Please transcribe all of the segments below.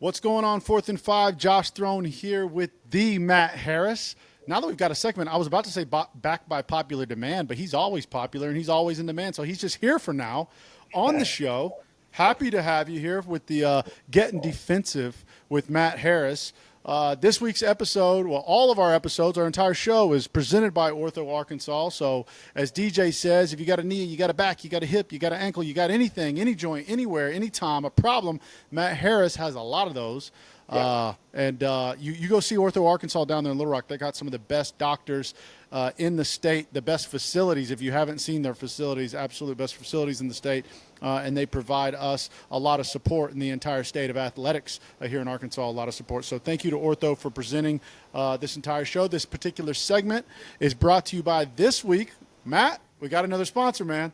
What's going on, 4th and 5? Josh Throne here with the Matt Harris. Now that we've got a segment, I was about to say back by popular demand, but he's always popular and he's always in demand. So he's just here for now on the show. Happy to have you here with the Getting Defensive with Matt Harris. This week's episode, well, all of our episodes, our entire show is presented by Ortho Arkansas. So as DJ says, if you got a knee, you got a back, you got a hip, you got an ankle, you got anything, any joint, anywhere, anytime, a problem, Matt Harris has a lot of those. Yeah. You go see Ortho Arkansas down there in Little Rock. They got some of the best doctors in the state, the best facilities. If you haven't seen their facilities, absolute best facilities in the state. And they provide us a lot of support in the entire state of athletics here in Arkansas, a lot of support. So thank you to Ortho for presenting this entire show. This particular segment is brought to you by this week. Matt, we got another sponsor, man.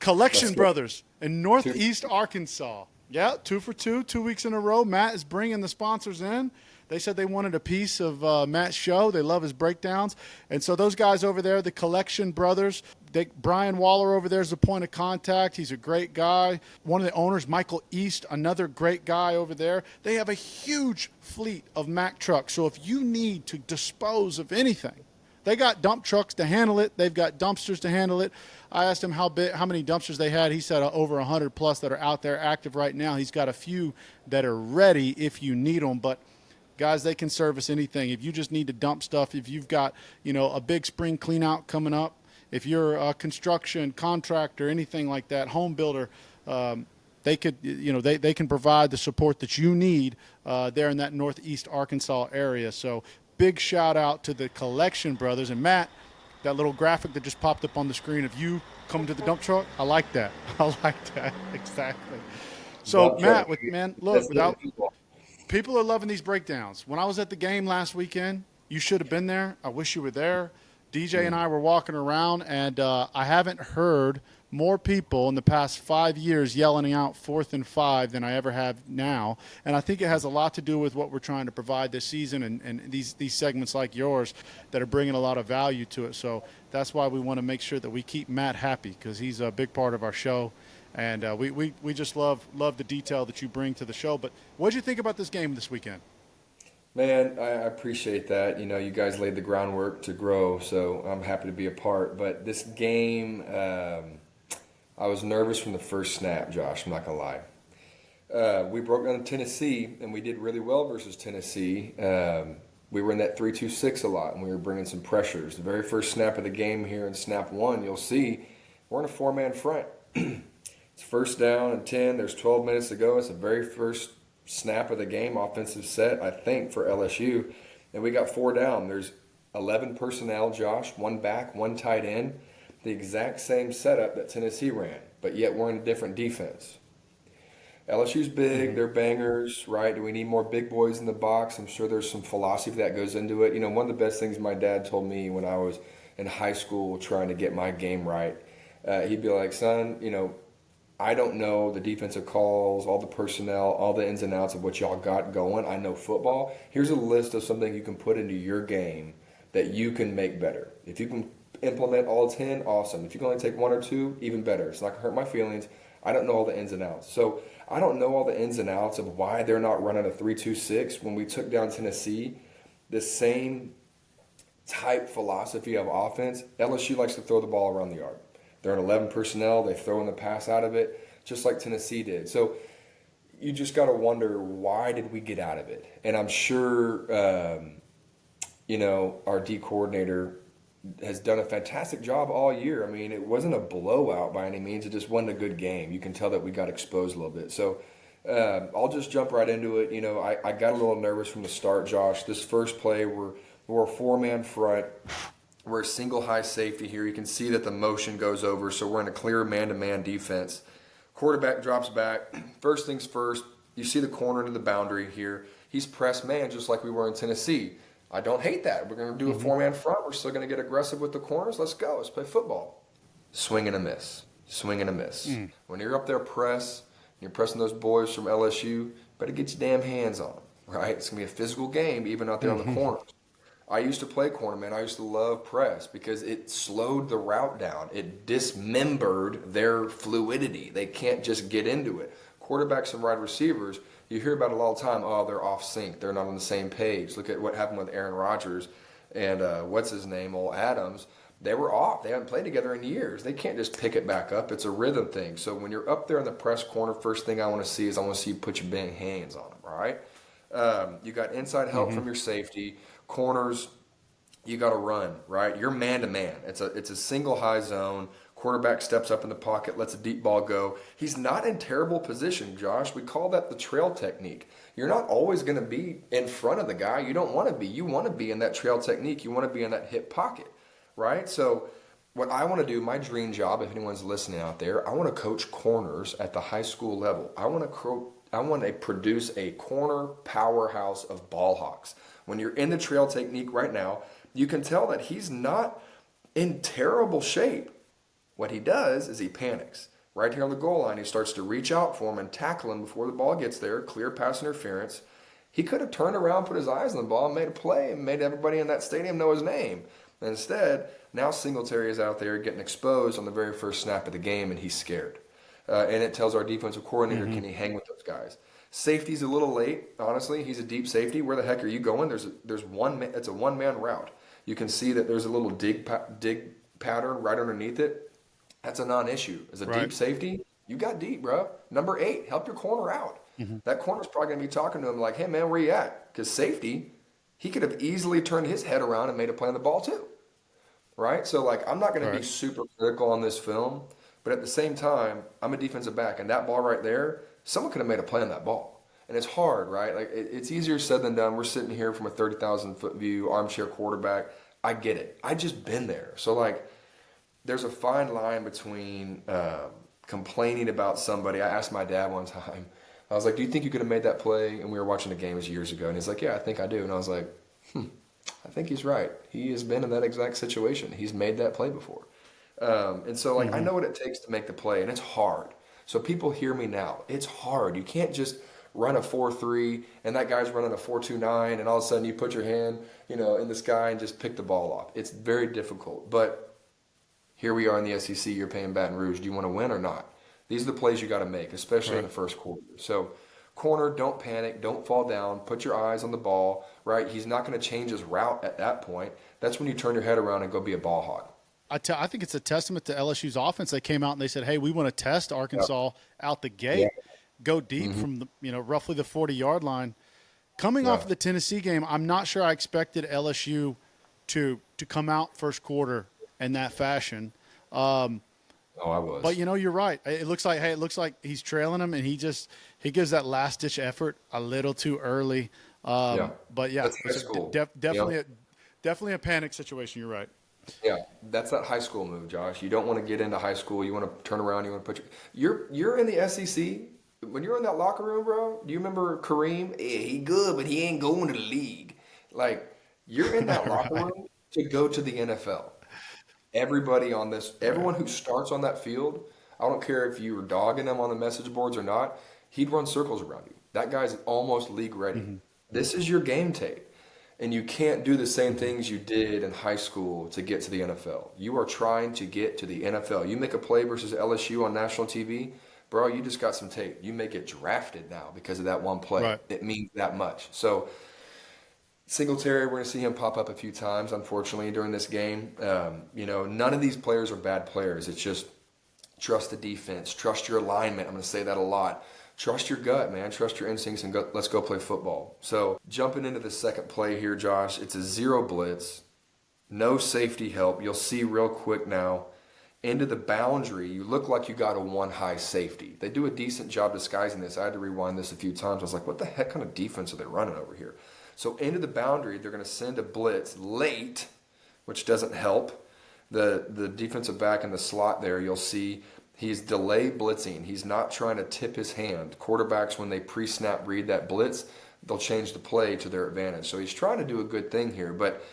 Collection Brothers in Northeast Arkansas. Yeah, 2 for 2, 2 weeks in a row. Matt is bringing the sponsors in. They said they wanted a piece of Matt's show. They love his breakdowns. And so those guys over there, the Collection Brothers, Brian Waller over there is the point of contact. He's a great guy. One of the owners, Michael East, another great guy over there. They have a huge fleet of Mack trucks. So if you need to dispose of anything, they got dump trucks to handle it. They've got dumpsters to handle it. I asked him how many dumpsters they had. He said over 100 plus that are out there active right now. He's got a few that are ready if you need them. But guys, they can service anything. If you just need to dump stuff, if you've got, a big spring clean out coming up, if you're a construction contractor, anything like that, home builder, they can provide the support that you need there in that Northeast Arkansas area. So big shout out to the Collection Brothers. And Matt, that little graphic that just popped up on the screen of you coming to the dump truck, I like that. I like that. Exactly. So Matt, people are loving these breakdowns. When I was at the game last weekend, you should have been there. I wish you were there. DJ and I were walking around, and I haven't heard more people in the past 5 years yelling out 4th and 5 than I ever have now. And I think it has a lot to do with what we're trying to provide this season and these segments like yours that are bringing a lot of value to it. So that's why we want to make sure that we keep Matt happy, because he's a big part of our show. And we just love the detail that you bring to the show. But what did you think about this game this weekend? Man, I appreciate that. You guys laid the groundwork to grow, so I'm happy to be a part. But this game, I was nervous from the first snap, Josh, I'm not going to lie. We broke down Tennessee, and we did really well versus Tennessee. We were in that 3-2-6 a lot, and we were bringing some pressures. The very first snap of the game here in snap 1, you'll see we're in a 4-man front. It's first down and 10. There's 12 minutes to go. It's the very first snap of the game, offensive set, I think, for LSU. And we got 4 down. There's 11 personnel, Josh, 1 back, 1 tight end. The exact same setup that Tennessee ran, but yet we're in a different defense. LSU's big. They're bangers, right? Do we need more big boys in the box? I'm sure there's some philosophy that goes into it. One of the best things my dad told me when I was in high school trying to get my game right, he'd be like, son, I don't know the defensive calls, all the personnel, all the ins and outs of what y'all got going. I know football. Here's a list of something you can put into your game that you can make better. If you can implement all 10, awesome. If you can only take 1 or 2, even better. It's not going to hurt my feelings. I don't know all the ins and outs. So I don't know all the ins and outs of why they're not running a 3-2-6. When we took down Tennessee, the same type philosophy of offense, LSU likes to throw the ball around the yard. They're in 11 personnel. They throw in the pass out of it, just like Tennessee did. So you just got to wonder, why did we get out of it? And I'm sure, our D coordinator has done a fantastic job all year. I mean, it wasn't a blowout by any means. It just wasn't a good game. You can tell that we got exposed a little bit. So I'll just jump right into it. I got a little nervous from the start, Josh. This first play, we're a 4-man front. We're a single high safety here. You can see that the motion goes over, so we're in a clear man-to-man defense. Quarterback drops back. First things first, you see the corner into the boundary here. He's pressed man just like we were in Tennessee. I don't hate that. We're going to do a 4-man front. We're still going to get aggressive with the corners. Let's go. Let's play football. Swing and a miss. Swing and a miss. When you're up there you're pressing those boys from LSU, better get your damn hands on them, right? It's going to be a physical game even out there on the corners. I used to play corner, man. I used to love press because it slowed the route down. It dismembered their fluidity. They can't just get into it. Quarterbacks and wide receivers, You hear about it all the time. Oh, they're off sync. They're not on the same page. Look at what happened with Aaron Rodgers and what's his name, old Adams. They were off. They haven't played together in years. They can't just pick it back up. It's a rhythm thing. So when you're up there in the press corner, first thing I want to see is I want to see you put your big hands on them, all right? You got inside help from your safety. Corners, you got to run, right? You're man-to-man. It's a single high zone. Quarterback steps up in the pocket, lets a deep ball go. He's not in terrible position, Josh. We call that the trail technique. You're not always going to be in front of the guy. You don't want to be. You want to be in that trail technique. You want to be in that hip pocket. Right? So what I want to do, my dream job, if anyone's listening out there, I want to coach corners at the high school level. I want to produce a corner powerhouse of ball hawks. When you're in the trail technique right now, you can tell that he's not in terrible shape. What he does is he panics. Right here on the goal line, he starts to reach out for him and tackle him before the ball gets there, clear pass interference. He could have turned around, put his eyes on the ball, and made a play, and made everybody in that stadium know his name. Instead, now Singletary is out there getting exposed on the very first snap of the game, and he's scared. And it tells our defensive coordinator, can he hang with those guys? Safety's a little late, honestly. He's a deep safety. Where the heck are you going? There's one. It's a one-man route. You can see that there's a little dig pattern right underneath it. That's a non-issue. As a deep safety, you got deep, bro. Number 8, help your corner out. That corner's probably going to be talking to him like, hey, man, where you at? Because safety, he could have easily turned his head around and made a play on the ball too, right? So, like, I'm not going to be super critical on this film, but at the same time, I'm a defensive back, and that ball right there, someone could have made a play on that ball. And it's hard, right? Like, it's easier said than done. We're sitting here from a 30,000-foot view, armchair quarterback. I get it. I just been there. So, like, there's a fine line between complaining about somebody. I asked my dad one time, I was like, do you think you could have made that play? And we were watching the games years ago. And he's like, yeah, I think I do. And I was like, I think he's right. He has been in that exact situation. He's made that play before. And so, like, I know what it takes to make the play, and it's hard. So people hear me now. It's hard. You can't just run a 4-3, and that guy's running a 4-2-9, and all of a sudden you put your hand, in the sky and just pick the ball off. It's very difficult. But here we are in the SEC. You're playing Baton Rouge. Do you want to win or not? These are the plays you got to make, especially in the first quarter. So, corner, don't panic, don't fall down, put your eyes on the ball, right? He's not going to change his route at that point. That's when you turn your head around and go be a ball hog. I think it's a testament to LSU's offense. They came out and they said, hey, we want to test Arkansas out the gate, go deep from the, roughly the 40-yard line. Coming off of the Tennessee game, I'm not sure I expected LSU to come out first quarter in that fashion. I was. But you're right. It looks like he's trailing him, and he gives that last ditch effort a little too early. But yeah, it's definitely a panic situation. You're right. Yeah, that's that high school move, Josh. You don't want to get into high school. You want to turn around. You want to put you're in the SEC. When you're in that locker room, bro. Do you remember Kareem? Yeah, he good, but he ain't going to the league. Like, you're in that locker room to go to the NFL. Everybody on this, everyone who starts on that field, I don't care if you were dogging him on the message boards or not, he'd run circles around you. That guy's almost league ready. This is your game tape. And you can't do the same things you did in high school to get to the NFL. You are trying to get to the NFL. You make a play versus LSU on national TV, bro, you just got some tape. You may get drafted now because of that one play. Right. It means that much. So, Singletary, we're going to see him pop up a few times, unfortunately, during this game. None of these players are bad players. It's just trust the defense, trust your alignment. I'm going to say that a lot. Trust your gut, man. Trust your instincts, and let's go play football. So jumping into the second play here, Josh, it's a zero blitz, no safety help. You'll see real quick now. Into the boundary, you look like you got a one high safety. They do a decent job disguising this. I had to rewind this a few times. I was like, what the heck kind of defense are they running over here? So into the boundary, they're going to send a blitz late, which doesn't help. The defensive back in the slot there, you'll see he's delay blitzing. He's not trying to tip his hand. Quarterbacks, when they pre-snap read that blitz, they'll change the play to their advantage. So he's trying to do a good thing here, but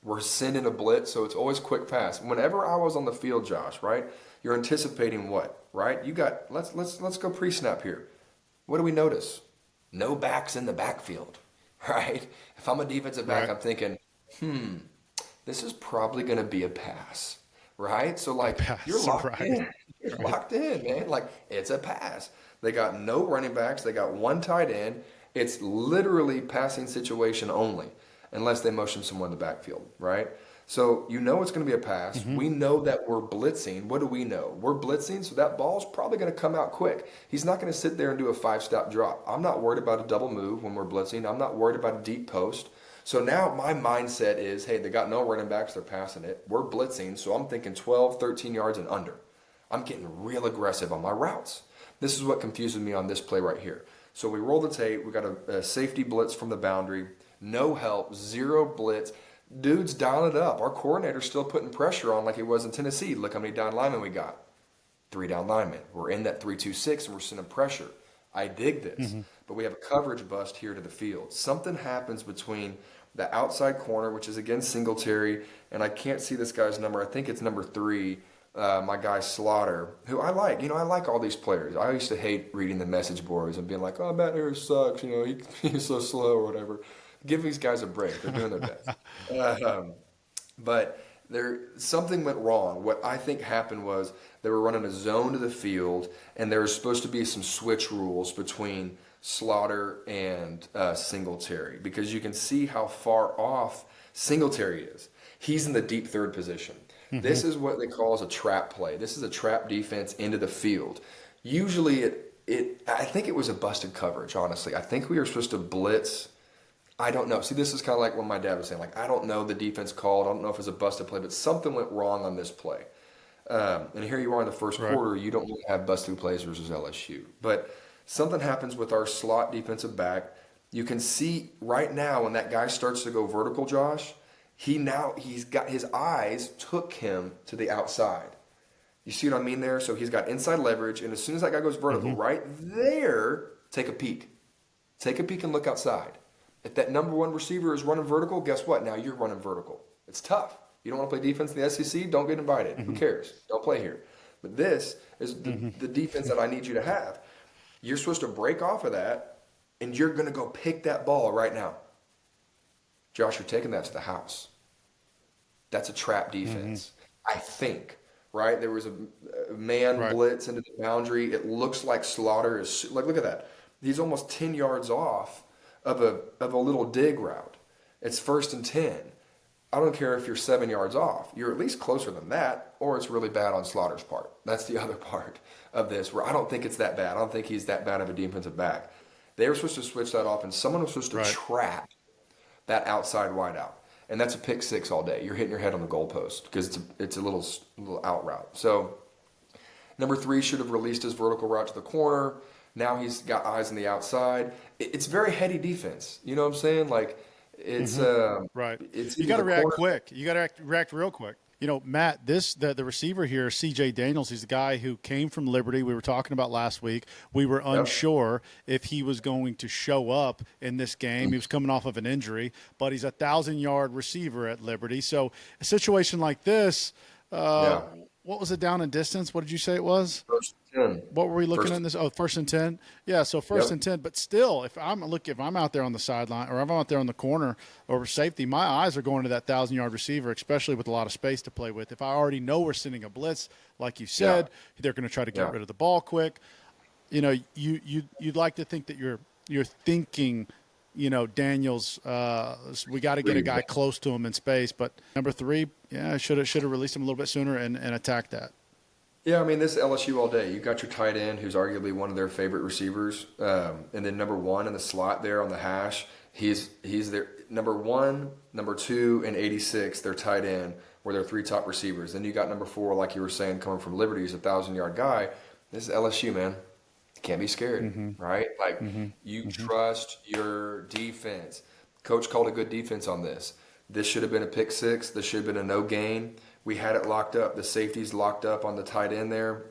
we're sending a blitz, so it's always quick pass. Whenever I was on the field, Josh, right, you're anticipating what, right? You got, let's go pre-snap here. What do we notice? No backs in the backfield, right? If I'm a defensive back, I'm thinking, this is probably going to be a pass, right? So, like, you're locked in. You're locked in, man. Like, it's a pass. They got no running backs. They got one tight end. It's literally passing situation only, unless they motion someone in the backfield, right? So you know it's going to be a pass. We know that we're blitzing. What do we know? We're blitzing, so that ball's probably going to come out quick. He's not going to sit there and do a 5-step drop. I'm not worried about a double move when we're blitzing. I'm not worried about a deep post. So now my mindset is, hey, they got no running backs. They're passing it. We're blitzing, so I'm thinking 12, 13 yards and under. I'm getting real aggressive on my routes. This is what confuses me on this play right here. So we roll the tape. We got a safety blitz from the boundary. No help, zero blitz. Dude's dialing it up. Our coordinator's still putting pressure on like he was in Tennessee. Look how many down linemen we got. 3 down linemen. We're in that 3-2-6 and we're sending pressure. I dig this. But we have a coverage bust here to the field. Something happens between the outside corner, which is again Singletary, and I can't see this guy's number. I think it's number 3, my guy Slaughter, who I like. You know, I like all these players. I used to hate reading the message boards and being like, oh, Matt Harris sucks. You know, he's so slow or whatever. Give these guys a break. They're doing their best. But something went wrong. What I think happened was they were running a zone to the field, and there was supposed to be some switch rules between Slaughter and Singletary, because you can see how far off Singletary is. He's in the deep third position. This is what they call as a trap play. This is a trap defense into the field. Usually I think it was a busted coverage, honestly. I think we were supposed to blitz. I don't know. See, this is kind of like what my dad was saying. Like, I don't know the defense called. I don't know if it's a busted play, but something went wrong on this play. And here you are in the first quarter. You don't really have busted plays versus LSU. But something happens with our slot defensive back. You can see right now when that guy starts to go vertical, Josh, he's got his eyes took him to the outside. You see what I mean there? So he's got inside leverage, and as soon as that guy goes vertical, right there, take a peek. Take a peek and look outside. If that number 1 receiver is running vertical, guess what? Now you're running vertical. It's tough. You don't want to play defense in the SEC? Don't get invited. Who cares? Don't play here. But this is the defense that I need you to have. You're supposed to break off of that, and you're going to go pick that ball right now. Josh, you're taking that to the house. That's a trap defense, I think. Right? There was a man blitz into the boundary. It looks like Slaughter is like, look at that. He's almost 10 yards off of a little dig route. It's 1st and 10. I don't care if you're 7 yards off. You're at least closer than that, or it's really bad on Slaughter's part. That's the other part of this, where I don't think it's that bad. I don't think he's that bad of a defensive back. They were supposed to switch that off, and someone was supposed to trap that outside wideout. And that's a pick 6 all day. You're hitting your head on the goalpost because it's a little out route. So number 3 should have released his vertical route to the corner. Now he's got eyes on the outside. It's very heady defense. You know what I'm saying? Like, it's It's you got to react quick. You got to react real quick. You know, Matt, the receiver here, C.J. Daniels, he's the guy who came from Liberty. We were talking about last week. We were unsure if he was going to show up in this game. He was coming off of an injury, but he's a 1,000-yard receiver at Liberty. So a situation like this, what was it down in distance? What did you say it was? 1st and 10. What were we looking at in this? Oh, 1st and 10. Yeah, so 1st and 10. But still, if I'm out there on the sideline or if I'm out there on the corner or safety, my eyes are going to that 1,000-yard receiver, especially with a lot of space to play with. If I already know we're sending a blitz, like you said, they're going to try to get rid of the ball quick. You know, you'd like to think that you're thinking, you know, Daniels, we got to get a guy close to him in space. But number 3, should have released him a little bit sooner and attacked that. Yeah, I mean, this LSU all day. You got your tight end, who's arguably one of their favorite receivers, and then number 1 in the slot there on the hash. He's their number 1, number 2, and 86. Their tight end were their 3 top receivers. Then you got number 4, like you were saying, coming from Liberty, who's a 1,000-yard guy. This is LSU, man. Can't be scared, right? Like, you trust your defense. Coach called a good defense on this. This should have been a pick 6. This should have been a no gain. We had it locked up. The safety's locked up on the tight end there.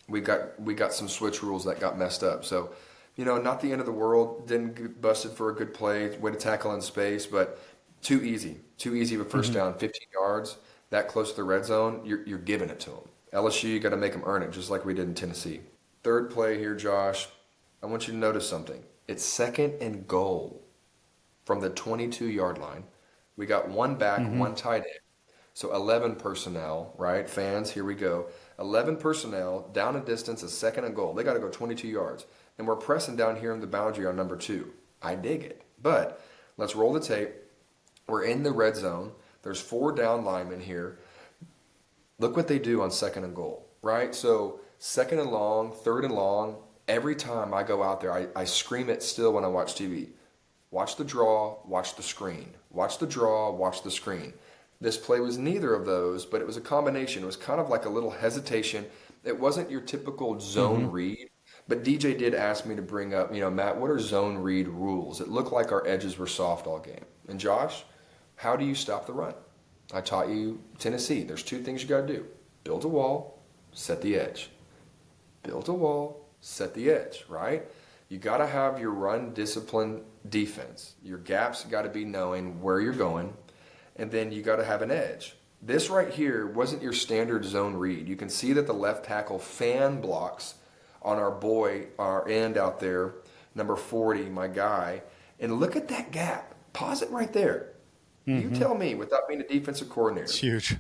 We got some switch rules that got messed up. So, you know, not the end of the world. Didn't get busted for a good play. Way to tackle in space, but too easy. Too easy of a first down, 15 yards. That close to the red zone, you're giving it to them. LSU, you got to make them earn it, just like we did in Tennessee. 3rd play here, Josh. I want you to notice something. It's 2nd and goal from the 22-yard line. We got 1 back, 1 tight end. So 11 personnel, right? Fans, here we go. 11 personnel, down a distance, a second and goal. They got to go 22 yards. And we're pressing down here in the boundary on number 2. I dig it. But let's roll the tape. We're in the red zone. There's 4 down linemen here. Look what they do on second and goal, right? So second and long, third and long, every time I go out there, I scream it still when I watch TV. Watch the draw, watch the screen. Watch the draw, watch the screen. This play was neither of those, but it was a combination. It was kind of like a little hesitation. It wasn't your typical zone read, but DJ did ask me to bring up, Matt, what are zone read rules? It looked like our edges were soft all game. And Josh, how do you stop the run? I taught you Tennessee. There's 2 things you got to do. Build a wall, set the edge. Build a wall, set the edge, right? You got to have your run discipline defense. Your gaps got to be knowing where you're going, and then you got to have an edge. This right here wasn't your standard zone read. You can see that the left tackle fan blocks on our end out there, number 40, my guy. And look at that gap. Pause it right there. You tell me, without being a defensive coordinator. It's huge.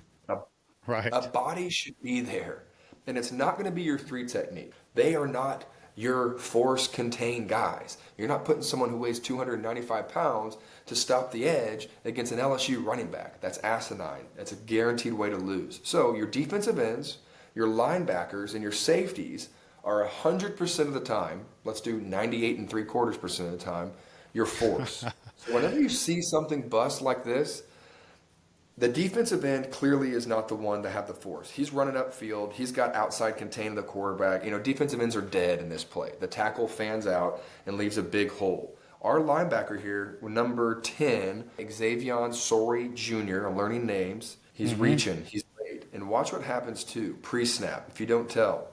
Right. A body should be there. And it's not going to be your 3 technique. They are not your force contained guys. You're not putting someone who weighs 295 pounds to stop the edge against an LSU running back. That's asinine. That's a guaranteed way to lose. So your defensive ends, your linebackers, and your safeties are 100% of the time, let's do 98 3/4% of the time, your force. So whenever you see something bust like this, the defensive end clearly is not the one to have the force. He's running upfield. He's got outside contain the quarterback. Defensive ends are dead in this play. The tackle fans out and leaves a big hole. Our linebacker here, number 10, Xavier Sorey Jr., I'm learning names. He's reaching. He's late. And watch what happens too, pre-snap, if you don't tell.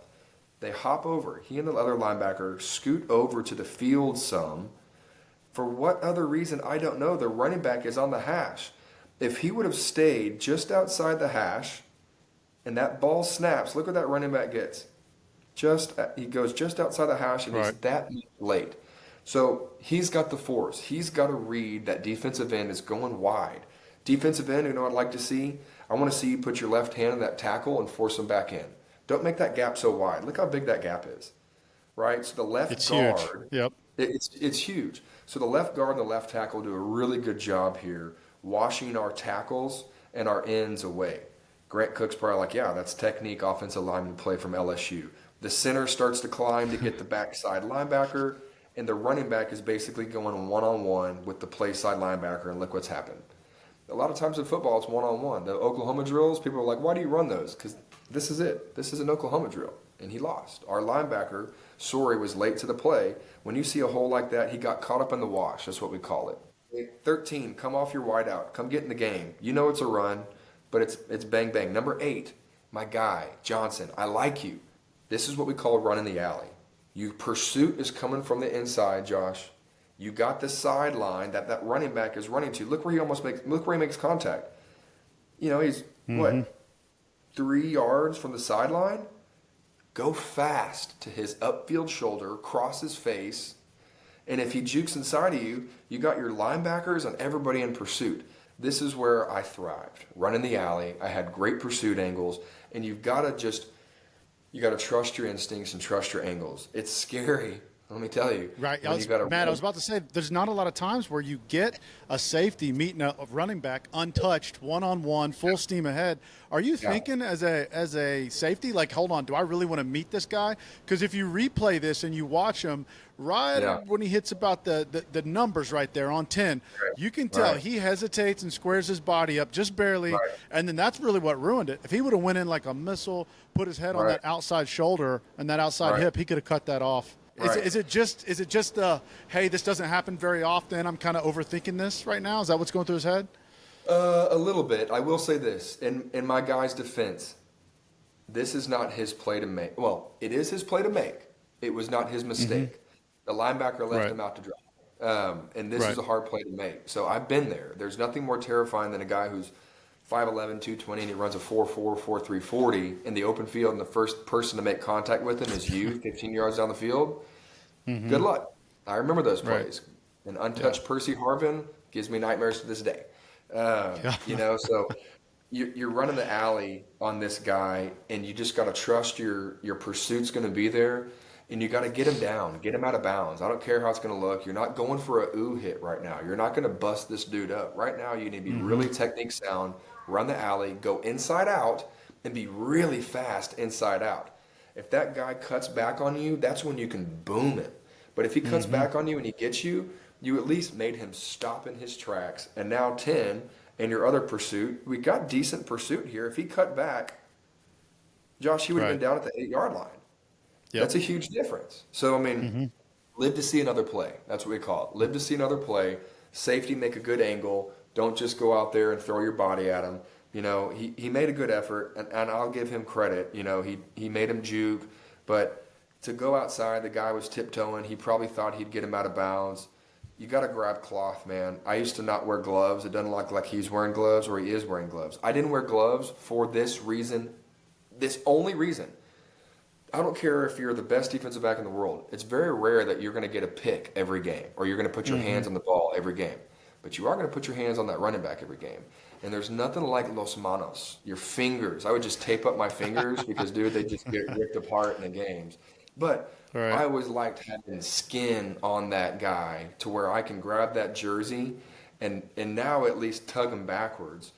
They hop over. He and the other linebacker scoot over to the field some. For what other reason, I don't know. The running back is on the hash. If he would have stayed just outside the hash and that ball snaps, look what that running back gets. He goes just outside the hash and he's that late. So he's got the force. He's got to read that defensive end is going wide. Defensive end, you know what I'd like to see? I want to see you put your left hand on that tackle and force him back in. Don't make that gap so wide. Look how big that gap is, right? So the left guard, huge. Yep. It's huge. So the left guard and the left tackle do a really good job here washing our tackles and our ends away. Grant Cook's probably like, yeah, that's technique offensive lineman play from LSU. The center starts to climb to get the backside linebacker, and the running back is basically going one-on-one with the play side linebacker, and look what's happened. A lot of times in football, it's one-on-one. The Oklahoma drills, people are like, why do you run those? Because this is it. This is an Oklahoma drill, and he lost. Our linebacker, Sorey, was late to the play. When you see a hole like that, he got caught up in the wash. That's what we call it. 13, come off your wideout. Come get in the game. You know it's a run, but it's bang, bang. Number 8, my guy, Johnson, I like you. This is what we call run in the alley. Your pursuit is coming from the inside, Josh. You got the sideline that running back is running to. Look where he makes contact. He's, 3 yards from the sideline? Go fast to his upfield shoulder, cross his face, and if he jukes inside of you, you got your linebackers and everybody in pursuit. This is where I thrived. Run in the alley. I had great pursuit angles, and you got to trust your instincts and trust your angles. It's scary. Let me tell you. Right. I was about to say, there's not a lot of times where you get a safety meeting a running back untouched, one-on-one, full steam ahead. Are you thinking as a safety, like, hold on, do I really want to meet this guy? Because if you replay this and you watch him, when he hits about the numbers right there on 10, you can tell he hesitates and squares his body up just barely, and then that's really what ruined it. If he would have went in like a missile, put his head on that outside shoulder and that outside hip, he could have cut that off. Right. Is it just hey, this doesn't happen very often, I'm kind of overthinking this right now? Is that what's going through his head? A little bit. I will say this, in my guy's defense, this is not his play to make. Well, it is his play to make. It was not his mistake. The linebacker left him out to dry. And this is a hard play to make. So I've been there. There's nothing more terrifying than a guy who's 5'11", 220, and he runs a 4.4, 4.3 40 in the open field, and the first person to make contact with him is you, 15 yards down the field. Good luck. I remember those plays. An untouched Percy Harvin gives me nightmares to this day. So you're running the alley on this guy, and you just got to trust your pursuit's going to be there, and you got to get him down, get him out of bounds. I don't care how it's going to look. You're not going for a ooh hit right now. You're not going to bust this dude up right now. You need to be really technique sound, run the alley, go inside out, and be really fast inside out. If that guy cuts back on you, that's when you can boom him. But if he cuts back on you and he gets you, you at least made him stop in his tracks. And now 10, and your other pursuit, we got decent pursuit here. If he cut back, Josh, he would have been down at the 8-yard line. Yep. That's a huge difference. So, I mean, live to see another play. That's what we call it. Live to see another play. Safety, make a good angle. Don't just go out there and throw your body at him. You know, he made a good effort, and I'll give him credit. You know, he made him juke. But to go outside, the guy was tiptoeing. He probably thought he'd get him out of bounds. You got to grab cloth, man. I used to not wear gloves. It doesn't look like he's wearing gloves or he is wearing gloves. I didn't wear gloves for this reason, this only reason. I don't care if you're the best defensive back in the world. It's very rare that you're going to get a pick every game or you're going to put your hands on the ball every game. But you are going to put your hands on that running back every game. And there's nothing like los manos, your fingers. I would just tape up my fingers because, dude, they just get ripped apart in the games. But I always liked having skin on that guy to where I can grab that jersey and now at least tug him backwards.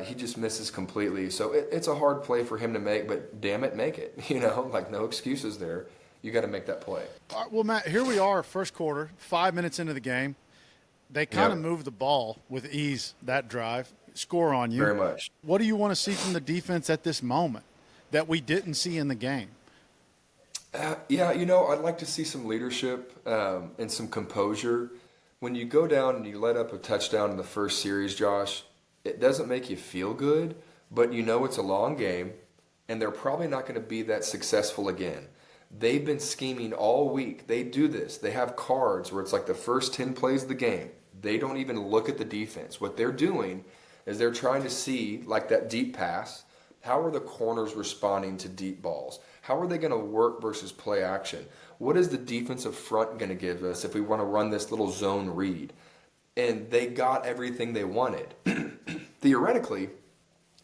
He just misses completely. So it's a hard play for him to make, but damn it, make it. You know, like no excuses there. You got to make that play. Well, Matt, here we are, first quarter, 5 minutes into the game. They kind of moved the ball with ease that drive, score on you. Very much. What do you want to see from the defense at this moment that we didn't see in the game? Yeah, you know, I'd like to see some leadership and some composure. When you go down and you let up a touchdown in the first series, Josh, it doesn't make you feel good, but you know it's a long game, and they're probably not going to be that successful again. They've been scheming all week. They do this. They have cards where it's like the first 10 plays of the game. They don't even look at the defense. What they're doing is they're trying to see, like that deep pass, how are the corners responding to deep balls? How are they going to work versus play action? What is the defensive front going to give us if we want to run this little zone read? And they got everything they wanted. Theoretically,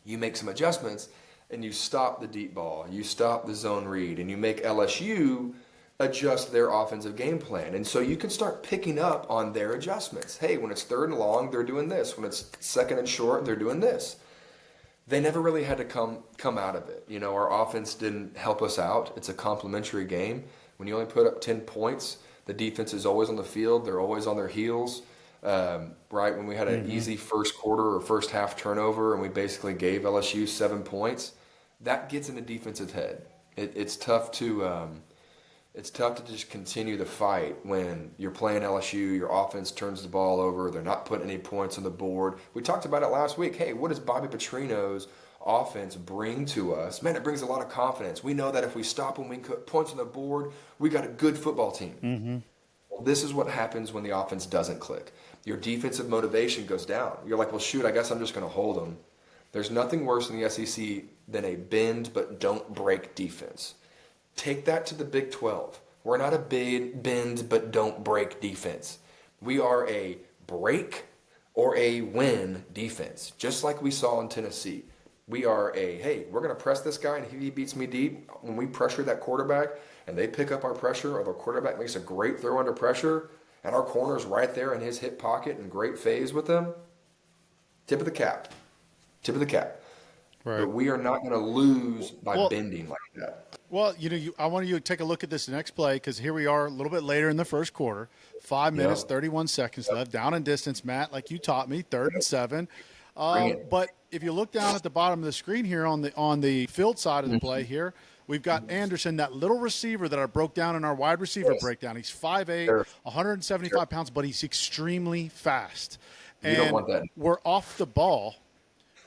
you make some adjustments and you stop the deep ball, you stop the zone read, and you make LSU adjust their offensive game plan. And so you can start picking up on their adjustments. Hey, when it's third and long, they're doing this. When it's second and short, they're doing this. They never really had to come out of it. You know, our offense didn't help us out. It's a complimentary game. When you only put up 10 points, the defense is always on the field. They're always on their heels. Right when we had an easy first quarter or first half turnover and we basically gave LSU 7 points, that gets in the defensive head. It's tough to just continue the fight when you're playing LSU, your offense turns the ball over, they're not putting any points on the board. We talked about it last week. Hey, what does Bobby Petrino's offense bring to us? Man, it brings a lot of confidence. We know that if we stop them, we can put points on the board. We got a good football team. Well, this is what happens when the offense doesn't click. Your defensive motivation goes down. You're like, well, shoot, I guess I'm just going to hold them. There's nothing worse in the SEC than a bend but don't break defense. Take that to the Big 12. We're not a bend but don't break defense. We are a break or a win defense, just like we saw in Tennessee. We are hey, we're going to press this guy, and if he beats me deep, when we pressure that quarterback and they pick up our pressure or the quarterback makes a great throw under pressure and our corner's right there in his hip pocket and great phase with them, tip of the cap. Right. But we are not going to lose by bending like that. Well, you know, I want you to take a look at this next play because here we are a little bit later in the first quarter. 5 minutes, 31 seconds left. Down in distance, Matt, like you taught me, 3rd and 7. But if you look down at the bottom of the screen here on the field side of the play here, we've got Anderson, that little receiver that I broke down in our wide receiver breakdown. He's 5'8", 175 pounds, but he's extremely fast. And you don't want that. We're off the ball.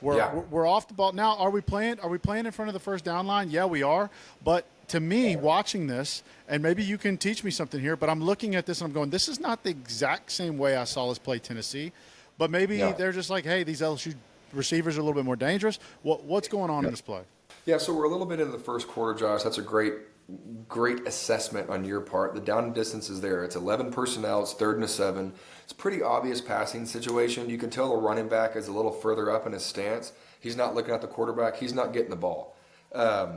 We're off the ball. Now, are we playing in front of the first down line? Yeah, we are. But to me, watching this, and maybe you can teach me something here, but I'm looking at this and I'm going, this is not the exact same way I saw us play Tennessee. But maybe they're just like, hey, these LSU receivers are a little bit more dangerous. What's going on in this play? Yeah, so we're a little bit into the first quarter, Josh. That's a great great assessment on your part. The down and distance is there. It's 11 personnel. It's 3rd and 7. It's a pretty obvious passing situation. You can tell the running back is a little further up in his stance. He's not looking at the quarterback. He's not getting the ball.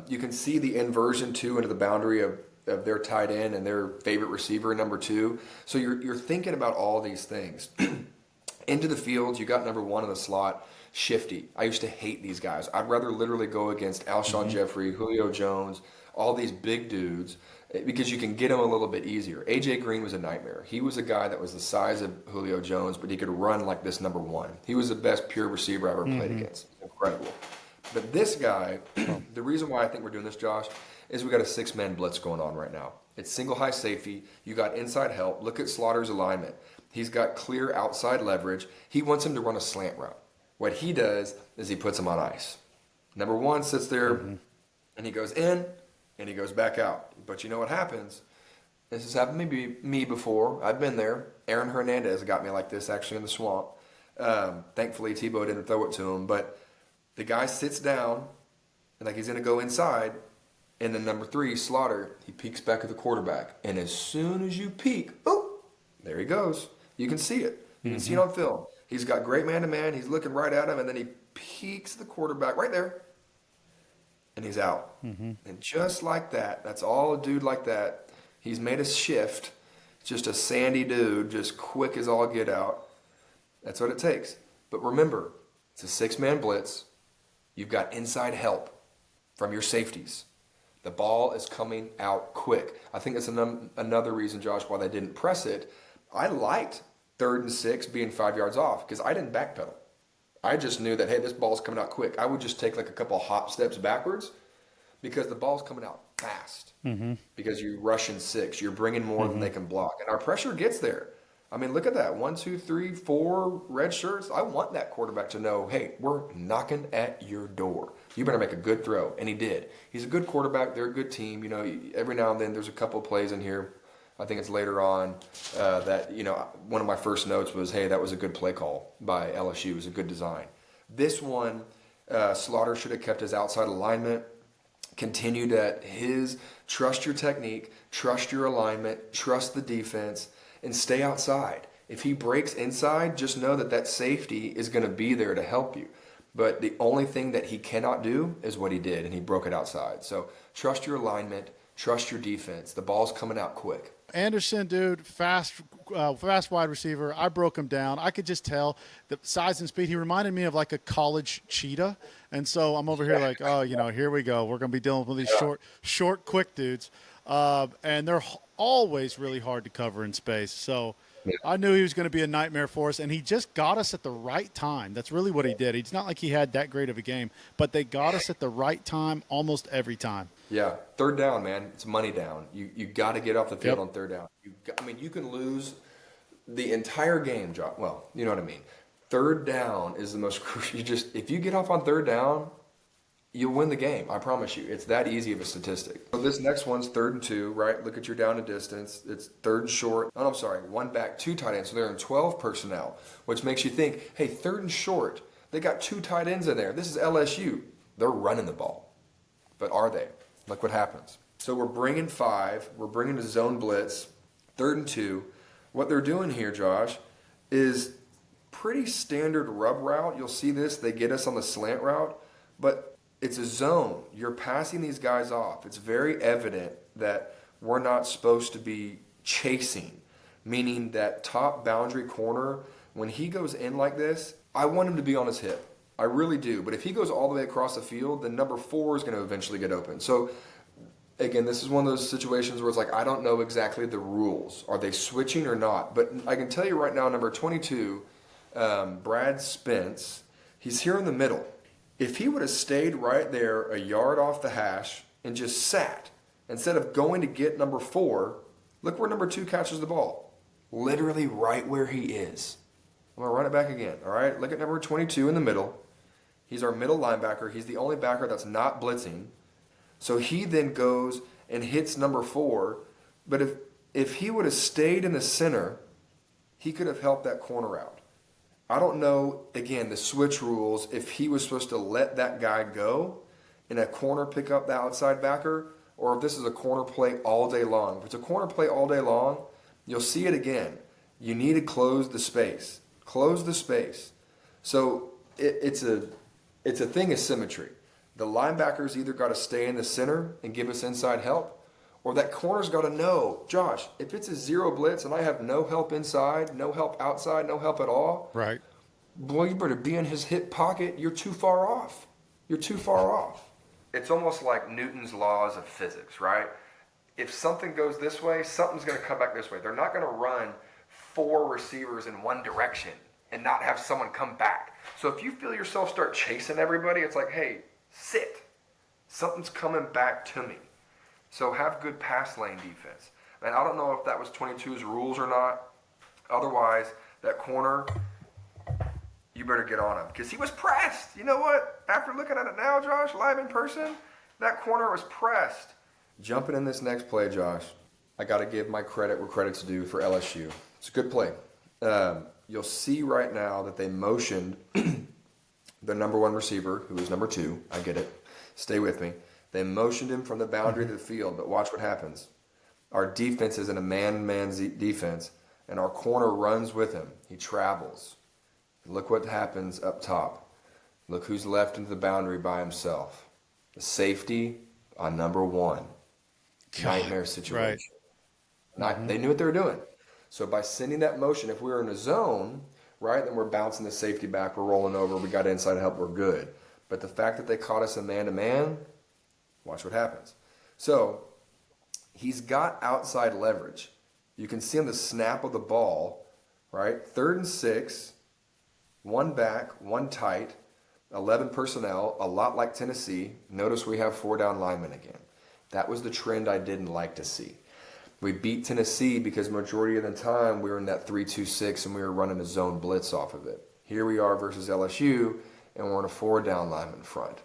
You can see the inversion too into the boundary of their tight end and their favorite receiver, number 2. So you're thinking about all these things. Into the field, you got number 1 in the slot, shifty. I used to hate these guys. I'd rather literally go against Alshon Jeffrey, Julio Jones, all these big dudes, because you can get them a little bit easier. A.J. Green was a nightmare. He was a guy that was the size of Julio Jones, but he could run like this number 1. He was the best pure receiver I ever played against. Incredible. But this guy, the reason why I think we're doing this, Josh, is we got a 6-man blitz going on right now. It's single high safety. You got inside help. Look at Slaughter's alignment. He's got clear outside leverage. He wants him to run a slant route. What he does is he puts him on ice. Number 1 sits there, and he goes in, and he goes back out. But you know what happens? This has happened to me before. I've been there. Aaron Hernandez got me like this actually in the swamp. Thankfully, Tebow didn't throw it to him. But the guy sits down, and like he's going to go inside, and then number 3, Slaughter, he peeks back at the quarterback. And as soon as you peek, oh, there he goes. You can see it. You can see it on film. He's got great man-to-man. He's looking right at him, and then he peeks the quarterback right there, and he's out. And just like that, that's all a dude like that. He's made a shift. Just a sandy dude, just quick as all get out. That's what it takes. But remember, it's a 6-man blitz. You've got inside help from your safeties. The ball is coming out quick. I think that's another reason, Josh, why they didn't press it. I liked 3rd and 6 being 5 yards off because I didn't backpedal. I just knew that, hey, this ball's coming out quick. I would just take like a couple of hop steps backwards because the ball's coming out fast. Because you're rushing 6. You're bringing more than they can block. And our pressure gets there. I mean, look at that. 1, 2, 3, 4 red shirts. I want that quarterback to know, hey, we're knocking at your door. You better make a good throw. And he did. He's a good quarterback. They're a good team. You know, every now and then there's a couple of plays in here. I think it's later on that, you know, one of my first notes was, hey, that was a good play call by LSU. It was a good design. This one, Slaughter should have kept his outside alignment, continued at his trust your technique, trust your alignment, trust the defense, and stay outside. If he breaks inside, just know that that safety is going to be there to help you. But the only thing that he cannot do is what he did, and he broke it outside. So trust your alignment, trust your defense. The ball's coming out quick. Anderson, dude, fast wide receiver. I broke him down. I could just tell the size and speed. He reminded me of like a college cheetah. And so I'm over here like, oh, you know, here we go. We're going to be dealing with these short, quick dudes. And they're always really hard to cover in space. So I knew he was going to be a nightmare for us, and he just got us at the right time. That's really what he did. It's not like he had that great of a game, but they got us at the right time almost every time. Yeah, 3rd down, man. It's money down. You got to get off the field on 3rd down. You can lose the entire game, John. Well, you know what I mean. 3rd down is the most crucial. If you get off on 3rd down, you'll win the game. I promise you. It's that easy of a statistic. So this next one's 3rd and 2, right? Look at your down and distance. It's 3rd and short. Oh, I'm sorry. 1 back, 2 tight ends. So they're in 12 personnel, which makes you think, hey, 3rd and short. They got 2 tight ends in there. This is LSU. They're running the ball. But are they? Look what happens. So we're bringing 5. We're bringing a zone blitz. 3rd and 2. What they're doing here, Josh, is pretty standard rub route. You'll see this. They get us on the slant route. But it's a zone. You're passing these guys off. It's very evident that we're not supposed to be chasing, meaning that top boundary corner, when he goes in like this, I want him to be on his hip. I really do. But if he goes all the way across the field, then number 4 is going to eventually get open. So, again, this is one of those situations where it's like, I don't know exactly the rules. Are they switching or not? But I can tell you right now, number 22, Brad Spence, he's here in the middle. If he would have stayed right there a yard off the hash and just sat, instead of going to get number 4, look where number 2 catches the ball. Literally right where he is. I'm going to run it back again. All right, look at number 22 in the middle. He's our middle linebacker. He's the only backer that's not blitzing. So he then goes and hits number 4. But if he would have stayed in the center, he could have helped that corner out. I don't know, again, the switch rules, if he was supposed to let that guy go and a corner pick up the outside backer. or if this is a corner play all day long. If it's a corner play all day long, you'll see it again. You need to close the space. Close the space. So it's a thing of symmetry. The linebackers either got to stay in the center and give us inside help, or that corner's got to know, Josh, if it's a zero blitz and I have no help inside, no help outside, no help at all, Right. boy, you better be in his hip pocket. You're too far off. You're too far off. It's almost like Newton's laws of physics, right? If something goes this way, something's going to come back this way. They're not going to run 4 receivers in one direction and not have someone come back. So if you feel yourself start chasing everybody, it's like, hey, sit. Something's coming back to me. So have good pass lane defense. And I don't know if that was 22's rules or not. Otherwise, that corner, you better get on him. Because he was pressed. You know what? After looking at it now, Josh, live in person, that corner was pressed. Jumping in this next play, Josh, I got to give my credit where credit's due for LSU. It's a good play. You'll see right now that they motioned the number 1 receiver, who was number 2. I get it. Stay with me. They motioned him from the boundary to the field, but watch what happens. Our defense is in a man-to-man defense, and our corner runs with him. He travels. Look what happens up top. Look who's left into the boundary by himself. The safety on number 1. Nightmare situation. Right. They knew what they were doing. So by sending that motion, if we were in a zone, right, then we're bouncing the safety back, we're rolling over, we got inside help, we're good. But the fact that they caught us in man-to-man, watch what happens. So he's got outside leverage. You can see on the snap of the ball, right, 3rd and 6, 1 back, 1 tight, 11 personnel, a lot like Tennessee. Notice we have 4 down linemen again. That was the trend I didn't like to see. We beat Tennessee because majority of the time we were in that 3-2-6 and we were running a zone blitz off of it. Here we are versus LSU, and we're in a 4 down lineman front.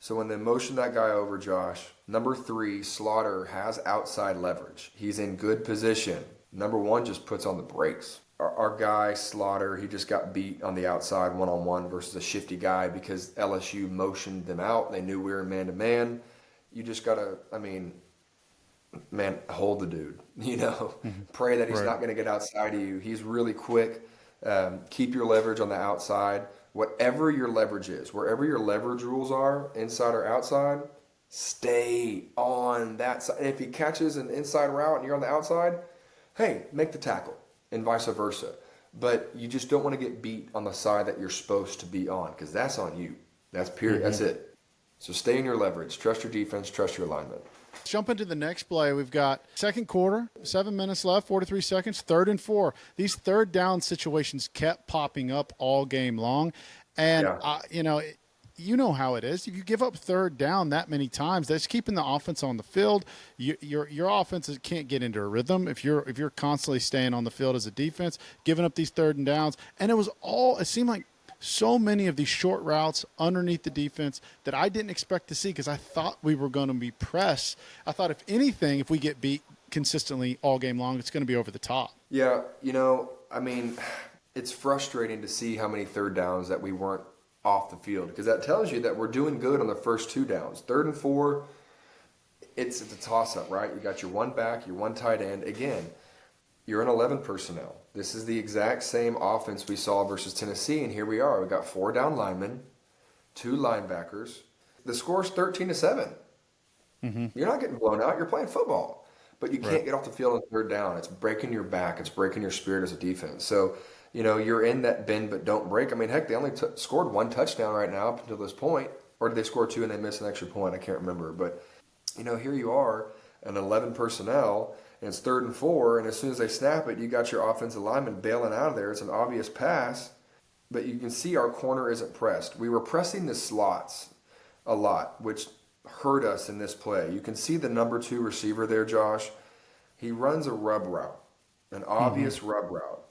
So when they motion that guy over, Josh, number 3, Slaughter, has outside leverage. He's in good position. Number 1 just puts on the brakes. Our guy, Slaughter, he just got beat on the outside one-on-one versus a shifty guy because LSU motioned them out. They knew we were man-to-man. You just got to, hold the dude, Pray that he's not going to get outside of you. He's really quick. Keep your leverage on the outside. Whatever your leverage is, wherever your leverage rules are, inside or outside, stay on that side. And if he catches an inside route and you're on the outside, hey, make the tackle and vice versa. But you just don't want to get beat on the side that you're supposed to be on because that's on you. That's period. That's it. So stay in your leverage. Trust your defense. Trust your alignment. Let's jump into the next play. We've got second quarter, 7 minutes left, 43 seconds, 3rd and 4. These 3rd down situations kept popping up all game long. And, you know how it is. If you give up 3rd down that many times, that's keeping the offense on the field. Your offense can't get into a rhythm if you're constantly staying on the field as a defense, giving up these 3rd and downs. And it seemed like so many of these short routes underneath the defense that I didn't expect to see because I thought we were going to be pressed. I thought, if anything, if we get beat consistently all game long, it's going to be over the top. Yeah, it's frustrating to see how many 3rd downs that we weren't off the field because that tells you that we're doing good on the first 2 downs. 3rd and 4, it's a toss-up, right? You got your 1 back, your 1 tight end. Again, you're in 11 personnel. This is the exact same offense we saw versus Tennessee, and here we are. We got 4 down linemen, 2 linebackers. The score's 13-7. You're not getting blown out. You're playing football. But you can't get off the field on 3rd down. It's breaking your back. It's breaking your spirit as a defense. So, you're in that bend but don't break. Heck, they only scored 1 touchdown right now up until this point. Or did they score 2 and they missed an extra point? I can't remember. But, here you are, an 11 personnel, and it's 3rd and 4, and as soon as they snap it, you got your offensive lineman bailing out of there. It's an obvious pass, but you can see our corner isn't pressed. We were pressing the slots a lot, which hurt us in this play. You can see the number 2 receiver there, Josh. He runs a rub route, an obvious rub route,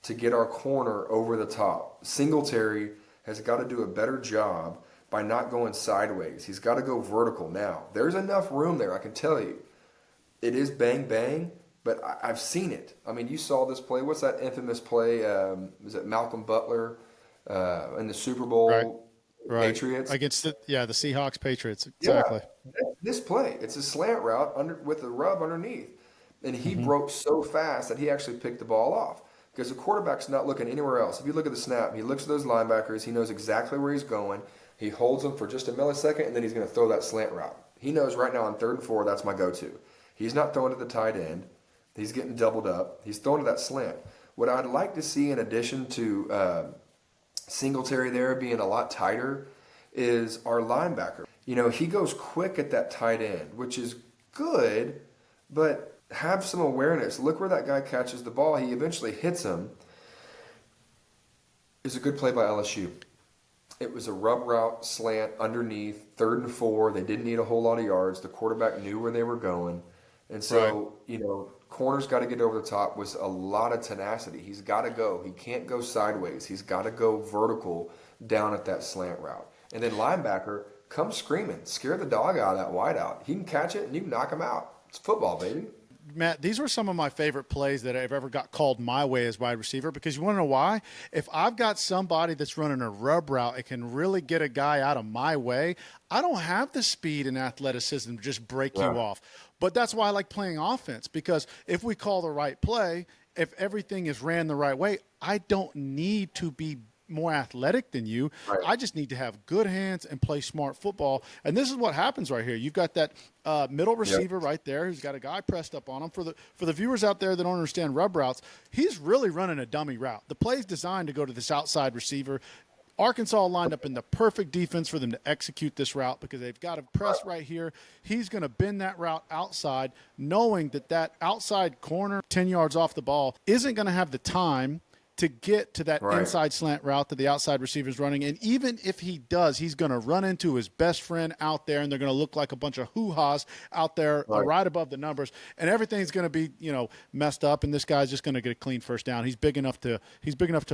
to get our corner over the top. Singletary has got to do a better job by not going sideways. He's got to go vertical now. There's enough room there, I can tell you. It is bang, bang, but I've seen it. You saw this play. What's that infamous play? Is it Malcolm Butler in the Super Bowl? Right. Patriots? Against the Seahawks Patriots. Exactly. Yeah. this play. It's a slant route with a rub underneath. And he Mm-hmm. broke so fast that he actually picked the ball off because the quarterback's not looking anywhere else. If you look at the snap, he looks at those linebackers. He knows exactly where he's going. He holds them for just a millisecond, and then he's going to throw that slant route. He knows right now on 3rd and 4, that's my go-to. He's not throwing to the tight end. He's getting doubled up. He's throwing to that slant. What I'd like to see in addition to Singletary there being a lot tighter is our linebacker. He goes quick at that tight end, which is good, but have some awareness. Look where that guy catches the ball. He eventually hits him. It's a good play by LSU. It was a rub route, slant, underneath, 3rd and 4. They didn't need a whole lot of yards. The quarterback knew where they were going. And so, corner's got to get over the top with a lot of tenacity. He's got to go. He can't go sideways. He's got to go vertical down at that slant route. And then linebacker, come screaming. Scare the dog out of that wideout. He can catch it and you can knock him out. It's football, baby. Matt, these were some of my favorite plays that I've ever got called my way as wide receiver because you want to know why? If I've got somebody that's running a rub route, it can really get a guy out of my way. I don't have the speed and athleticism to just break you off. But that's why I like playing offense because if we call the right play, if everything is ran the right way, I don't need to be more athletic than you. Right. I just need to have good hands and play smart football. And this is what happens right here. You've got that middle receiver right there who's got a guy pressed up on him. For the viewers out there that don't understand rub routes, he's really running a dummy route. The play's designed to go to this outside receiver. Arkansas lined up in the perfect defense for them to execute this route because they've got a press right here. He's going to bend that route outside, knowing that outside corner 10 yards off the ball isn't going to have the time to get to that inside slant route that the outside receiver is running. And even if he does, he's going to run into his best friend out there, and they're going to look like a bunch of hoo-haws out there right above the numbers. And everything's going to be, messed up, and this guy's just going to get a clean first down. He's big enough to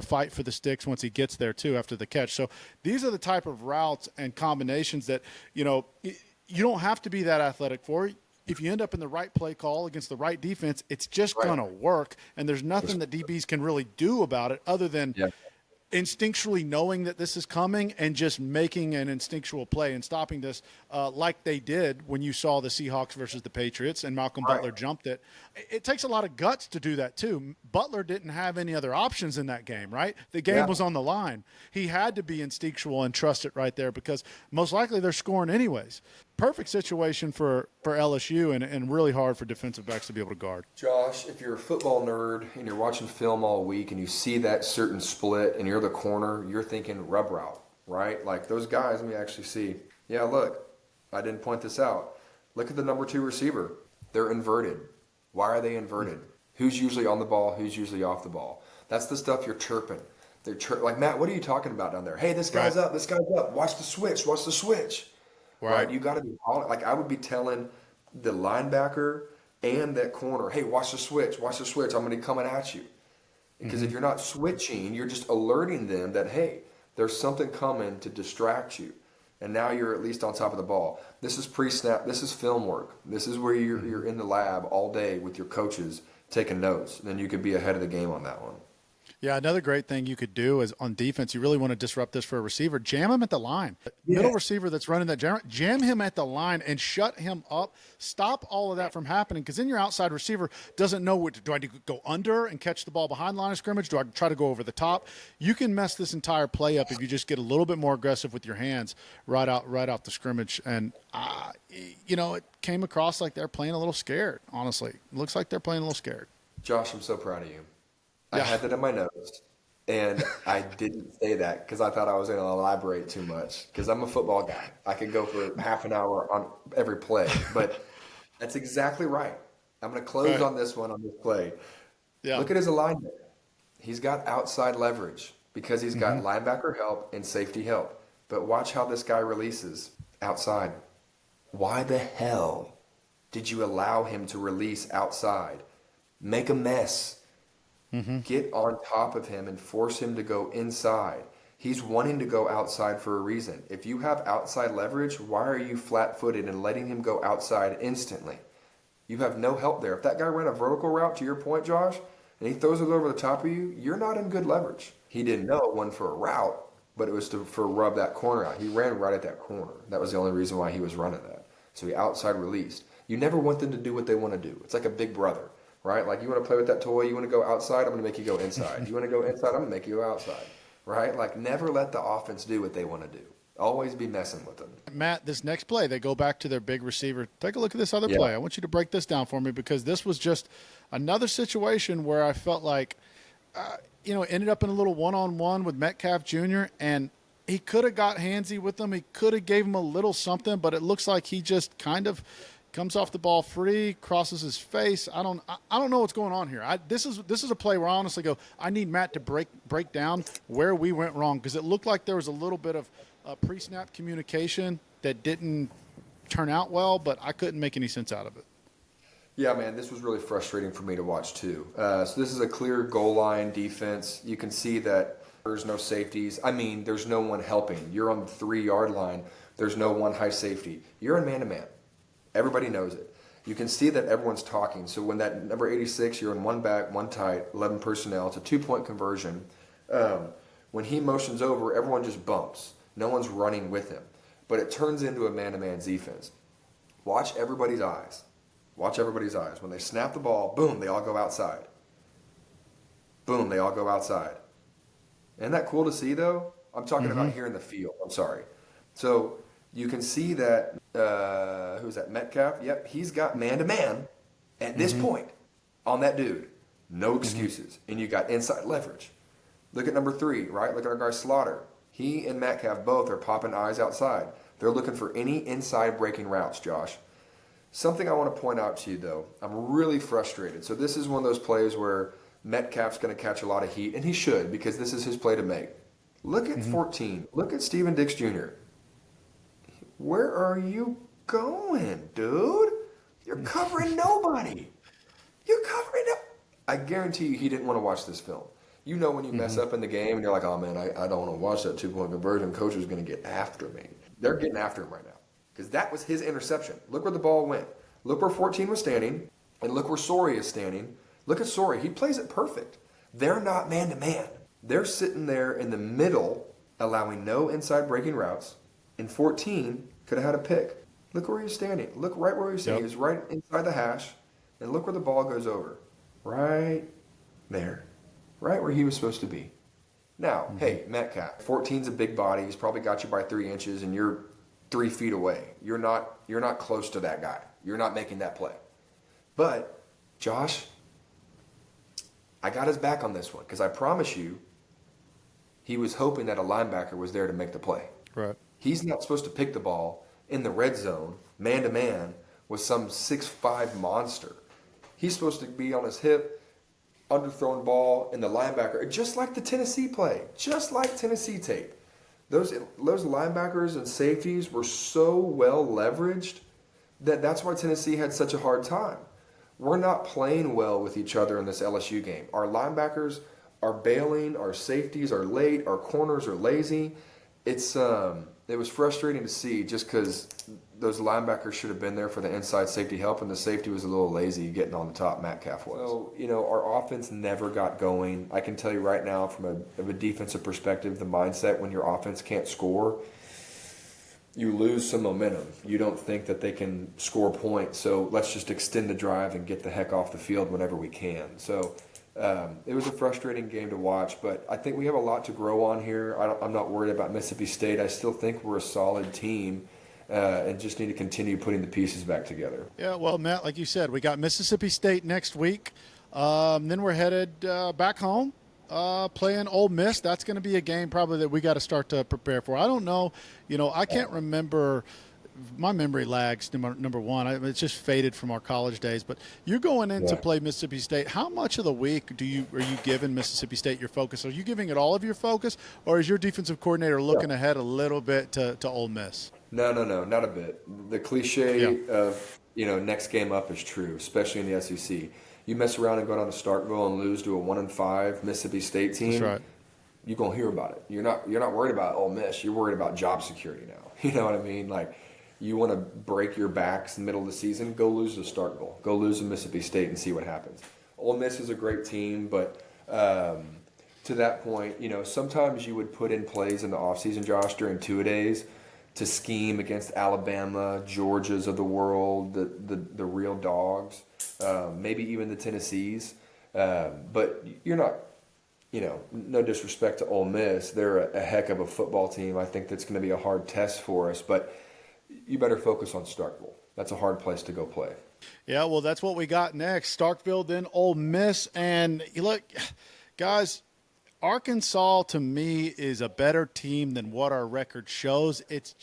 fight for the sticks once he gets there, too, after the catch. So these are the type of routes and combinations that, you don't have to be that athletic for. If you end up in the right play call against the right defense, it's just going to work. And there's nothing that DBs can really do about it other than instinctually knowing that this is coming and just making an instinctual play and stopping this like they did when you saw the Seahawks versus the Patriots and Malcolm Butler jumped it. It takes a lot of guts to do that too. Butler didn't have any other options in that game, right? The game was on the line. He had to be instinctual and trust it right there because most likely they're scoring anyways. Perfect situation for LSU and really hard for defensive backs to be able to guard. Josh, if you're a football nerd and you're watching film all week and you see that certain split and you're the corner, you're thinking rub route, right? Like those guys, let me actually see. Yeah, look, I didn't point this out. Look at the number 2 receiver. They're inverted. Why are they inverted? Who's usually on the ball? Who's usually off the ball? That's the stuff you're chirping. They're like, Matt, what are you talking about down there? Hey, this guy's up. This guy's up. Watch the switch. Watch the switch. Right. You got to be like I would be telling the linebacker and that corner, hey, watch the switch. Watch the switch. I'm going to be coming at you. Because if you're not switching, you're just alerting them that, hey, there's something coming to distract you. And now you're at least on top of the ball. This is pre-snap. This is film work. This is where you're in the lab all day with your coaches taking notes. And then you could be ahead of the game on that one. Yeah, another great thing you could do is on defense, you really want to disrupt this for a receiver. Jam him at the line. Middle receiver that's running that jam him at the line and shut him up. Stop all of that from happening because then your outside receiver doesn't know do I go under and catch the ball behind line of scrimmage? Do I try to go over the top? You can mess this entire play up if you just get a little bit more aggressive with your hands right out the scrimmage. And, it came across like they're playing a little scared, honestly. It looks like they're playing a little scared. Josh, I'm so proud of you. I had that in my notes, and I didn't say that because I thought I was going to elaborate too much because I'm a football guy. I could go for half an hour on every play, but that's exactly right. I'm going to close on this play. Yeah. Look at his alignment. He's got outside leverage because he's got linebacker help and safety help. But watch how this guy releases outside. Why the hell did you allow him to release outside? Make a mess. Get on top of him and force him to go inside. He's wanting to go outside for a reason. If you have outside leverage, why are you flat-footed and letting him go outside instantly? You have no help there. If that guy ran a vertical route, to your point, Josh, and he throws it over the top of you, you're not in good leverage. He didn't know it wasn't for a route, but it was for rub that corner out. He ran right at that corner. That was the only reason why he was running that. So he outside released. You never want them to do what they want to do. It's like a big brother, right? Like you want to play with that toy, you want to go outside, I'm going to make you go inside. You want to go inside, I'm going to make you go outside, right? Like never let the offense do what they want to do. Always be messing with them. Matt, this next play, they go back to their big receiver. Take a look at this other Yeah. play. I want you to break this down for me because this was just another situation where I felt like, ended up in a little one-on-one with Metcalf Jr., and he could have got handsy with him. He could have gave him a little something, but it looks like he just kind of comes off the ball free, crosses his face. I don't know what's going on here. This is a play where I honestly go, I need Matt to break down where we went wrong because it looked like there was a little bit of pre-snap communication that didn't turn out well, but I couldn't make any sense out of it. Yeah, man, this was really frustrating for me to watch too. So this is a clear goal line defense. You can see that there's no safeties. I mean, there's no one helping. You're on the 3-yard line. There's no one high safety. You're in man-to-man. Everybody knows it. You can see that everyone's talking. So when that number 86, you're in one back, one tight, 11 personnel. It's a 2-point conversion. When he motions over, everyone just bumps. No one's running with him. But it turns into a man-to-man defense. Watch everybody's eyes. Watch everybody's eyes. When they snap the ball, boom, they all go outside. Boom, they all go outside. Isn't that cool to see, though? I'm talking about here in the field. I'm sorry. So you can see that, who's that, Metcalf? Yep, he's got man-to-man at this point on that dude. No excuses. And you got inside leverage. Look at number 3, right? Look at our guy Slaughter. He and Metcalf both are popping eyes outside. They're looking for any inside breaking routes, Josh. Something I want to point out to you, though. I'm really frustrated. So this is one of those plays where Metcalf's going to catch a lot of heat, and he should because this is his play to make. Look at 14. Look at Steven Dix Jr. Where are you going, dude? You're covering nobody. You're covering no. I guarantee you he didn't want to watch this film. You know when you mess up in the game and you're like, oh, man, I don't want to watch that 2-point conversion. Coach is going to get after me. They're getting after him right now because that was his interception. Look where the ball went. Look where 14 was standing, and look where Sori is standing. Look at Sori. He plays it perfect. They're not man-to-man. They're sitting there in the middle, allowing no inside breaking routes, and 14 could have had a pick. Look where he was standing. Look right where he was standing. He was right inside the hash, and look where the ball goes over. Right there. Right where he was supposed to be. Now, hey, Metcalf, 14's a big body. He's probably got you by 3 inches, and you're 3 feet away. You're not close to that guy. You're not making that play. But, Josh, I got his back on this one because I promise you he was hoping that a linebacker was there to make the play. Right. He's not supposed to pick the ball in the red zone, man-to-man, with some 6'5" monster. He's supposed to be on his hip, underthrown ball, and the linebacker, just like the Tennessee play, just like Tennessee tape. Those linebackers and safeties were so well leveraged that's why Tennessee had such a hard time. We're not playing well with each other in this LSU game. Our linebackers are bailing, our safeties are late, our corners are lazy. It was frustrating to see just because those linebackers should have been there for the inside safety help, and the safety was a little lazy getting on the top. Metcalf was. So, our offense never got going. I can tell you right now from a defensive perspective, the mindset when your offense can't score, you lose some momentum. You don't think that they can score points, so let's just extend the drive and get the heck off the field whenever we can. So it was a frustrating game to watch, but I think we have a lot to grow on here. I'm not worried about Mississippi State. I still think we're a solid team and just need to continue putting the pieces back together. Yeah, well, Matt, like you said, we got Mississippi State next week. Then we're headed back home. Playing Ole Miss. That's going to be a game probably that we got to start to prepare for. I don't know. I can't remember. My memory lags, number one. It's just faded from our college days. But you're going in to play Mississippi State. How much of the week are you giving Mississippi State your focus? Are you giving it all of your focus, or is your defensive coordinator looking ahead a little bit to Ole Miss? No, not a bit. The cliche of next game up is true, especially in the SEC. You mess around and go down to Starkville and lose to a 1-5 Mississippi State team. That's right. You're gonna hear about it. You're not worried about Ole Miss. You're worried about job security now. You know what I mean? Like, you want to break your backs in the middle of the season, go lose to Starkville. Go lose to Mississippi State and see what happens. Ole Miss is a great team, but to that point, sometimes you would put in plays in the offseason, Josh, during two-a-days to scheme against Alabama, Georgias of the world, the real dogs, maybe even the Tennessees. But you're not, no disrespect to Ole Miss. They're a heck of a football team. I think that's going to be a hard test for us. But you better focus on Starkville. That's a hard place to go play. Yeah, well, that's what we got next. Starkville, then Ole Miss. And look, guys, Arkansas, to me, is a better team than what our record shows. It's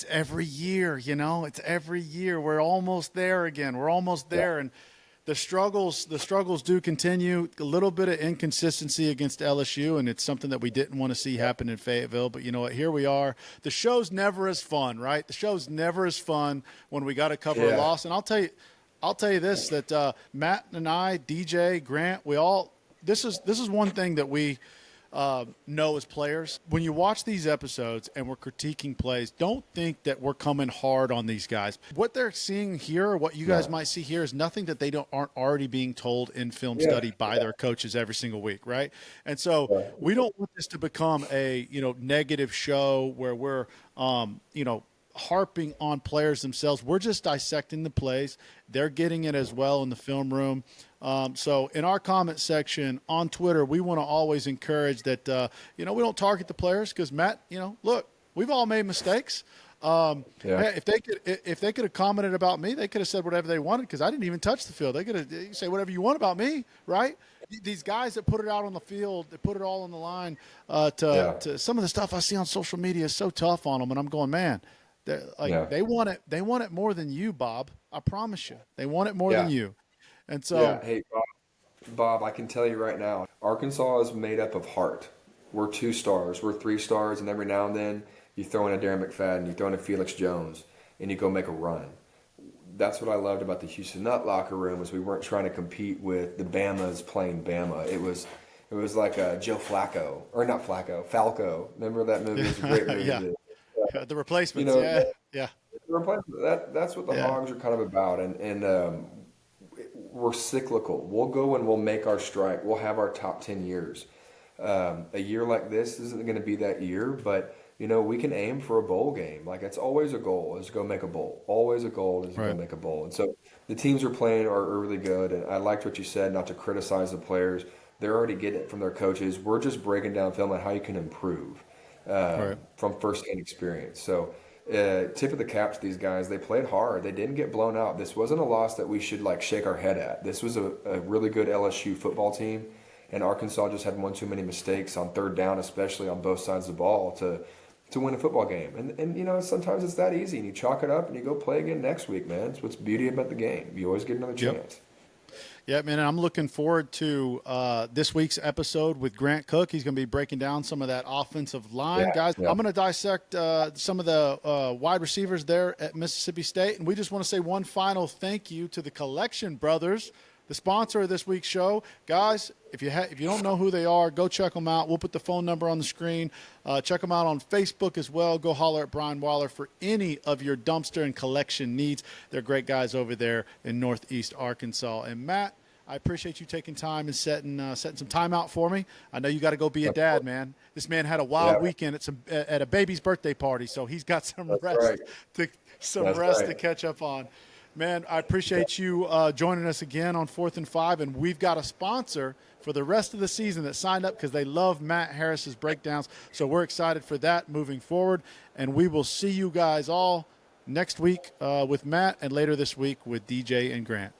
every year, It's every year. We're almost there again. We're almost there. Yeah. And the struggles do continue. A little bit of inconsistency against LSU, and it's something that we didn't want to see happen in Fayetteville. But you know what? Here we are. The show's never as fun, right? The show's never as fun when we got to cover a loss. And I'll tell you this: that Matt and I, DJ, Grant, we all. This is one thing that we know as players. When you watch these episodes and we're critiquing plays, don't think that we're coming hard on these guys. What they're seeing here, what you guys might see here, is nothing that they aren't already being told in film study by their coaches every single week, right? And so we don't want this to become a negative show where we're harping on players themselves. We're just dissecting the plays. They're getting it as well in the film room. So in our comment section on Twitter, we want to always encourage that, we don't target the players because, Matt, look, we've all made mistakes. Hey, if they could have commented about me, they could have said whatever they wanted because I didn't even touch the field. They could have say whatever you want about me, right? These guys that put it out on the field, they put it all on the line to some of the stuff I see on social media is so tough on them. And I'm going, man, they want it more than you, Bob. I promise you. They want it more than you. And so, hey, Bob, I can tell you right now, Arkansas is made up of heart. We're 2 stars, we're 3 stars, and every now and then you throw in a Darren McFadden, you throw in a Felix Jones, and you go make a run. That's what I loved about the Houston Nut locker room was we weren't trying to compete with the Bamas playing Bama. It was like Joe Flacco, or not Flacco, Falco. Remember that movie? It was a great movie. The Replacements. The Replacement. That's what the Hogs are kind of about, and we're cyclical. We'll go and we'll make our strike. We'll have our top 10 years. A year like this isn't going to be that year, but we can aim for a bowl game. Like it's always a goal is to go make a bowl. Always a goal is to go make a bowl. And so the teams are playing are really good. And I liked what you said, not to criticize the players. They're already getting it from their coaches. We're just breaking down film on how you can improve from first-hand experience. So tip of the cap to these guys. They played hard. They didn't get blown out. This wasn't a loss that we should shake our head at. This was a really good LSU football team, and Arkansas just had one too many mistakes on third down, especially on both sides of the ball, to win a football game. And sometimes it's that easy, and you chalk it up and you go play again next week, man. It's what's beauty about the game. You always get another chance. Yeah, man, I'm looking forward to this week's episode with Grant Cook. He's going to be breaking down some of that offensive line. Guys, I'm going to dissect some of the wide receivers there at Mississippi State. And we just want to say one final thank you to the Collection Brothers, the sponsor of this week's show. Guys, if you don't know who they are, go check them out. We'll put the phone number on the screen. Check them out on Facebook as well. Go holler at Brian Waller for any of your dumpster and collection needs. They're great guys over there in Northeast Arkansas. And Matt, I appreciate you taking time and setting some time out for me. I know you got to go be a dad, man. This man had a wild weekend at a baby's birthday party, so he's got some rest to catch up on. Man, I appreciate you joining us again on 4th and 5, and we've got a sponsor for the rest of the season that signed up because they love Matt Harris's breakdowns. So we're excited for that moving forward, and we will see you guys all next week with Matt and later this week with DJ and Grant.